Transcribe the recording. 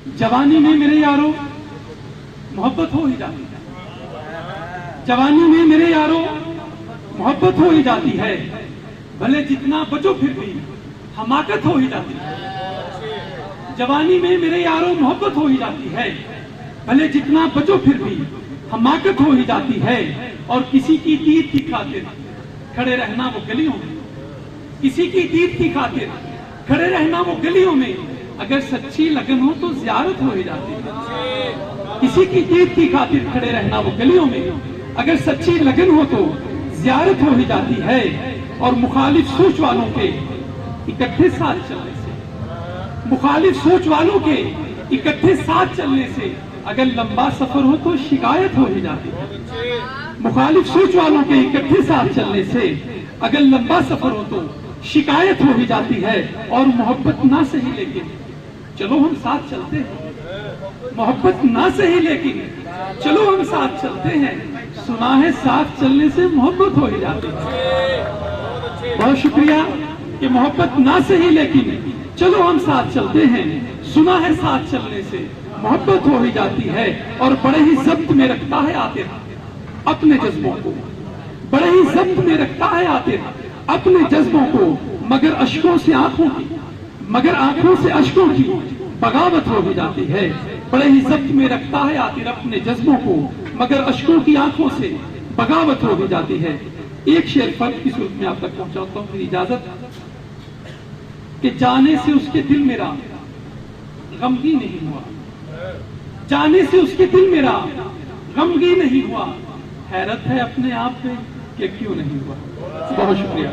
जवानी में मेरे यारों मोहब्बत हो ही जाती है। जवानी में मेरे यारों मोहब्बत हो ही जाती है। भले जितना बचो फिर भी हमाकत हो ही जाती है। जवानी में मेरे यारों मोहब्बत हो ही जाती है। भले जितना बचो फिर भी हमाकत हो ही जाती है। और किसी की दीद की खातिर खड़े रहना वो गलियों में, किसी की दीद की खातिर खड़े रहना वो गलियों में, अगर सच्ची लगन हो तो ज़ियारत हो ही जाती है। किसी की दीद की खातिर खड़े रहना वो गलियों में, अगर सच्ची लगन हो तो ज़ियारत हो ही जाती है। और मुखालिफ सोच वालों के इकट्ठे साथ चलने से, मुखालिफ सोच वालों के इकट्ठे साथ चलने से अगर लंबा सफर हो तो शिकायत हो ही जाती है। मुखालिफ सोच वालों के इकट्ठे साथ चलने से अगर लंबा सफर हो तो शिकायत हो ही जाती है। और मोहब्बत ना सही लेकिन चलो हम साथ चलते हैं। मोहब्बत ना सही लेकिन चलो हम साथ चलते हैं। सुना है साथ चलने से मोहब्बत हो ही जाती है। बहुत शुक्रिया कि मोहब्बत ना सही लेकिन चलो हम साथ चलते हैं। सुना है साथ चलने से मोहब्बत हो ही जाती है। और बड़े ही जब्त में रखता है आतिफ अपने जज्बों को, बड़े ही जब्त में रखता है आतिफ अपने जज्बों को, मगर अश्कों से आंखों की, मगर आंखों से अश्कों की बगावत हो ही जाती है। बड़े ही जब्त में रखता है आतिफ अपने जज्बों को, मगर अश्कों की आंखों से बगावत हो ही जाती है। एक शेर फर्क की सूरत में आप तक पहुंचाता हूं, मेरी इजाजत कि जाने से उसके दिल मेरा गमगी नहीं हुआ, जाने से उसके दिल मेरा गमगी नहीं हुआ। हैरत है अपने आप पे कि क्यों नहीं हुआ। बहुत शुक्रिया।